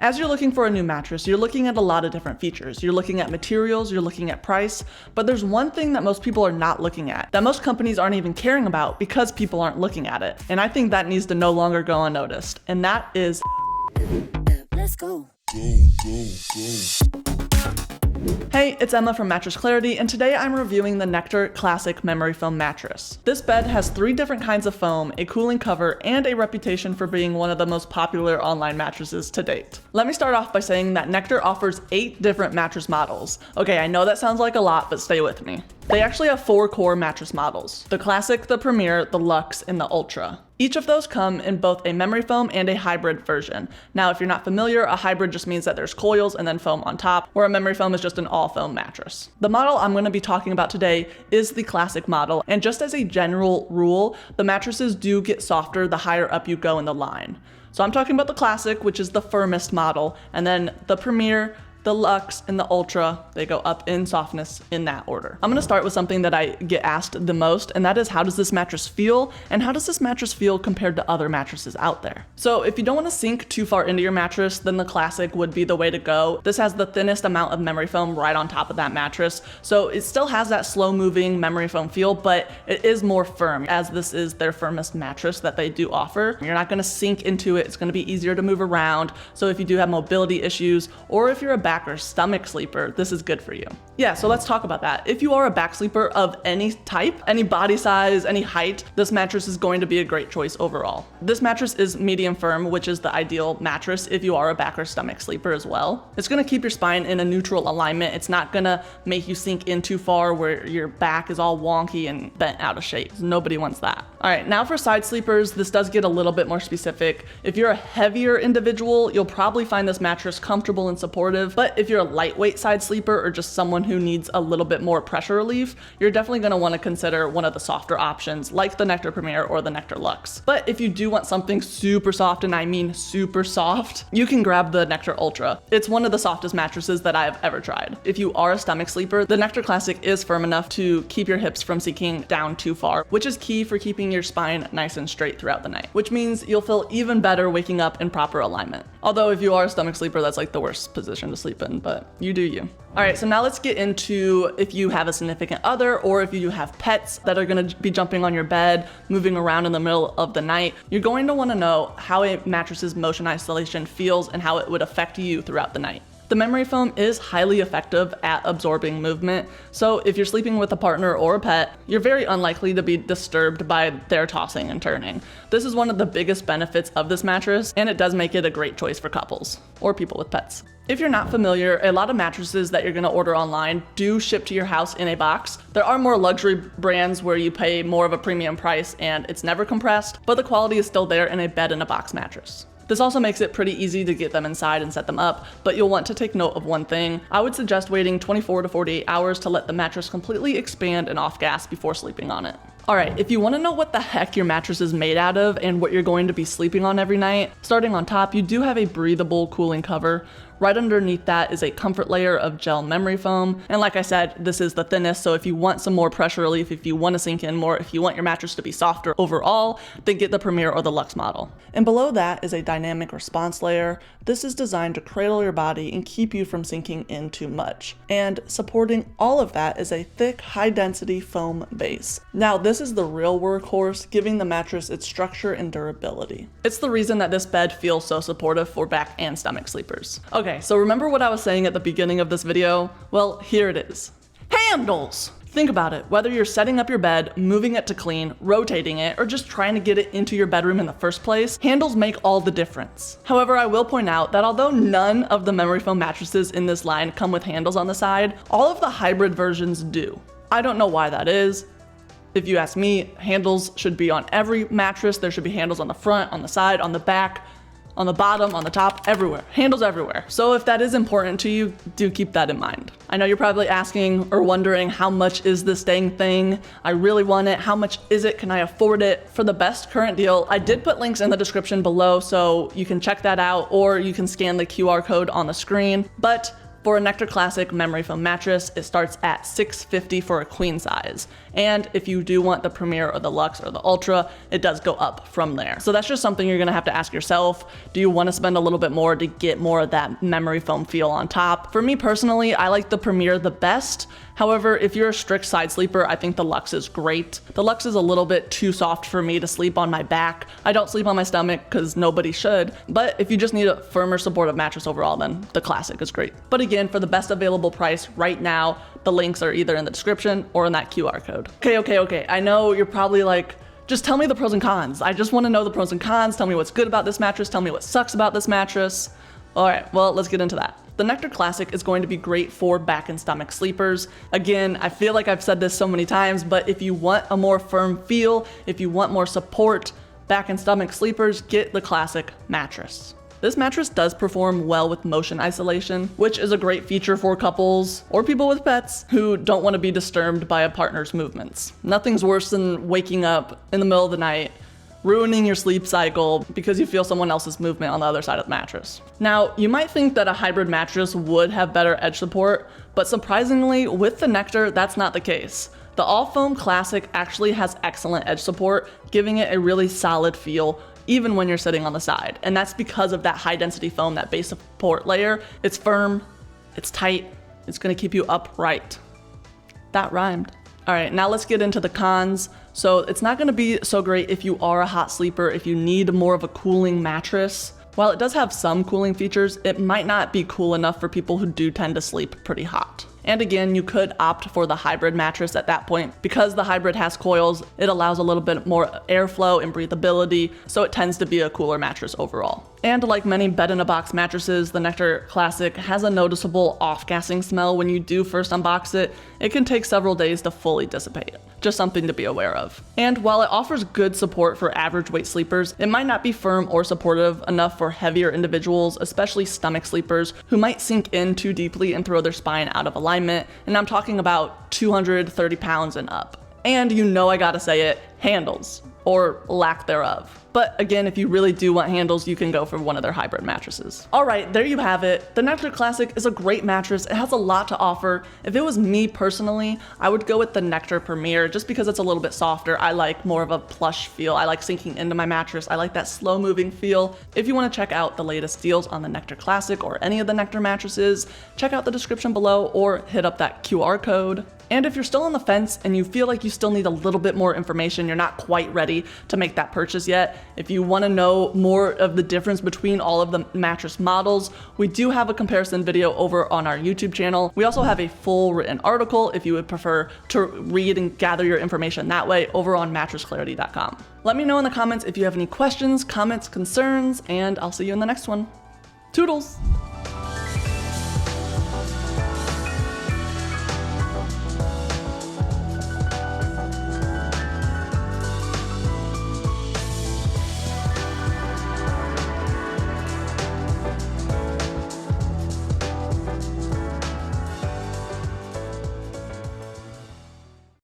As you're looking for a new mattress, you're looking at a lot of different features. You're looking at materials, you're looking at price, but there's one thing that most people are not looking at, that most companies aren't even caring about because people aren't looking at it. And I think that needs to no longer go unnoticed. And that is Let's go. Hey, it's Emma from Mattress Clarity, and today I'm reviewing the Nectar Classic Memory Foam mattress. This bed has 3 different kinds of foam, a cooling cover, and a reputation for being one of the most popular online mattresses to date. Let me start off by saying that Nectar offers 8 different mattress models. Okay, I know that sounds like a lot, but stay with me. They actually have 4 core mattress models: the Classic, the Premier, the Luxe, and the Ultra. Each of those come in both a memory foam and a hybrid version. Now, if you're not familiar, a hybrid just means that there's coils and then foam on top, where a memory foam is just an all foam mattress. The model I'm going to be talking about today is the Classic model, and just as a general rule, the mattresses do get softer the higher up you go in the line. So I'm talking about the Classic, which is the firmest model, and then the Premier, the Luxe, and the Ultra, they go up in softness in that order. I'm gonna start with something that I get asked the most, and that is, how does this mattress feel? And how does this mattress feel compared to other mattresses out there? So if you don't wanna sink too far into your mattress, then the Classic would be the way to go. This has the thinnest amount of memory foam right on top of that mattress, so it still has that slow moving memory foam feel, but it is more firm, as this is their firmest mattress that they do offer. You're not gonna sink into it, it's gonna be easier to move around, so if you do have mobility issues, or if you're a back or stomach sleeper, this is good for you. Yeah, so let's talk about that. If you are a back sleeper of any type, any body size, any height, this mattress is going to be a great choice overall. This mattress is medium firm, which is the ideal mattress if you are a back or stomach sleeper as well. It's gonna keep your spine in a neutral alignment. It's not gonna make you sink in too far where your back is all wonky and bent out of shape. Nobody wants that. All right, now for side sleepers, this does get a little bit more specific. If you're a heavier individual, you'll probably find this mattress comfortable and supportive, but if you're a lightweight side sleeper or just someone who needs a little bit more pressure relief, you're definitely gonna wanna consider one of the softer options like the Nectar Premier or the Nectar Luxe. But if you do want something super soft, and I mean super soft, you can grab the Nectar Ultra. It's one of the softest mattresses that I have ever tried. If you are a stomach sleeper, the Nectar Classic is firm enough to keep your hips from sinking down too far, which is key for keeping your spine nice and straight throughout the night, which means you'll feel even better waking up in proper alignment. Although if you are a stomach sleeper, that's like the worst position to sleep in, but you do you. All right, so now let's get into if you have a significant other or if you have pets that are gonna be jumping on your bed, moving around in the middle of the night. You're going to wanna know how a mattress's motion isolation feels and how it would affect you throughout the night. The memory foam is highly effective at absorbing movement, so if you're sleeping with a partner or a pet, you're very unlikely to be disturbed by their tossing and turning. This is one of the biggest benefits of this mattress, and it does make it a great choice for couples or people with pets. If you're not familiar, a lot of mattresses that you're gonna order online do ship to your house in a box. There are more luxury brands where you pay more of a premium price and it's never compressed, but the quality is still there in a bed-in-a-box mattress. This also makes it pretty easy to get them inside and set them up, but you'll want to take note of one thing. I would suggest waiting 24 to 48 hours to let the mattress completely expand and off gas before sleeping on it. All right, if you want to know what the heck your mattress is made out of and what you're going to be sleeping on every night, starting on top, you do have a breathable cooling cover. Right underneath that is a comfort layer of gel memory foam. And like I said, this is the thinnest, so if you want some more pressure relief, if you want to sink in more, if you want your mattress to be softer overall, then get the Premier or the Luxe model. And below that is a dynamic response layer. This is designed to cradle your body and keep you from sinking in too much. And supporting all of that is a thick, high-density foam base. Now, this is the real workhorse, giving the mattress its structure and durability. It's the reason that this bed feels so supportive for back and stomach sleepers. Okay, so remember what I was saying at the beginning of this video? Well, here it is. Handles! Think about it, whether you're setting up your bed, moving it to clean, rotating it, or just trying to get it into your bedroom in the first place, handles make all the difference. However, I will point out that although none of the memory foam mattresses in this line come with handles on the side, all of the hybrid versions do. I don't know why that is. If you ask me, handles should be on every mattress. There should be handles on the front, on the side, on the back, on the bottom, on the top, everywhere. Handles everywhere. So if that is important to you, do keep that in mind. I know you're probably asking or wondering, how much is this dang thing? I really want it. How much is it? Can I afford it? For the best current deal, I did put links in the description below, so you can check that out, or you can scan the QR code on the screen. But for a Nectar Classic Memory Foam mattress, it starts at $650 for a queen size. And if you do want the Premier or the Luxe or the Ultra, it does go up from there. So that's just something you're gonna have to ask yourself. Do you wanna spend a little bit more to get more of that memory foam feel on top? For me personally, I like the Premier the best. However, if you're a strict side sleeper, I think the Luxe is great. The Luxe is a little bit too soft for me to sleep on my back. I don't sleep on my stomach because nobody should, but if you just need a firmer supportive mattress overall, then the Classic is great. But again, for the best available price right now, the links are either in the description or in that QR code. Okay. I know you're probably like, just tell me the pros and cons. I just want to know the pros and cons. Tell me what's good about this mattress. Tell me what sucks about this mattress. All right, well, let's get into that. The Nectar Classic is going to be great for back and stomach sleepers. Again, I feel like I've said this so many times, but if you want a more firm feel, if you want more support, back and stomach sleepers, get the Classic mattress. This mattress does perform well with motion isolation, which is a great feature for couples or people with pets who don't want to be disturbed by a partner's movements. Nothing's worse than waking up in the middle of the night, ruining your sleep cycle because you feel someone else's movement on the other side of the mattress. Now, you might think that a hybrid mattress would have better edge support, but surprisingly, with the Nectar, that's not the case. The all-foam Classic actually has excellent edge support, giving it a really solid feel even when you're sitting on the side. And that's because of that high-density foam, that base support layer. It's firm, it's tight, it's gonna keep you upright. That rhymed. All right, now let's get into the cons. So it's not gonna be so great if you are a hot sleeper, if you need more of a cooling mattress. While it does have some cooling features, it might not be cool enough for people who do tend to sleep pretty hot. And again, you could opt for the hybrid mattress at that point. Because the hybrid has coils, it allows a little bit more airflow and breathability, so it tends to be a cooler mattress overall. And like many bed-in-a-box mattresses, the Nectar Classic has a noticeable off-gassing smell when you do first unbox it. It can take several days to fully dissipate. Just something to be aware of. And while it offers good support for average weight sleepers, it might not be firm or supportive enough for heavier individuals, especially stomach sleepers, who might sink in too deeply and throw their spine out of alignment. And I'm talking about 230 pounds and up. And you know I gotta say it, handles, or lack thereof. But again, if you really do want handles, you can go for one of their hybrid mattresses. All right, there you have it. The Nectar Classic is a great mattress. It has a lot to offer. If it was me personally, I would go with the Nectar Premier just because it's a little bit softer. I like more of a plush feel. I like sinking into my mattress. I like that slow moving feel. If you want to check out the latest deals on the Nectar Classic or any of the Nectar mattresses, check out the description below or hit up that QR code. And if you're still on the fence and you feel like you still need a little bit more information, you're not quite ready to make that purchase yet, if you want to know more of the difference between all of the mattress models, we do have a comparison video over on our YouTube channel. We also have a full written article if you would prefer to read and gather your information that way over on mattressclarity.com. Let me know in the comments if you have any questions, comments, concerns, and I'll see you in the next one. Toodles!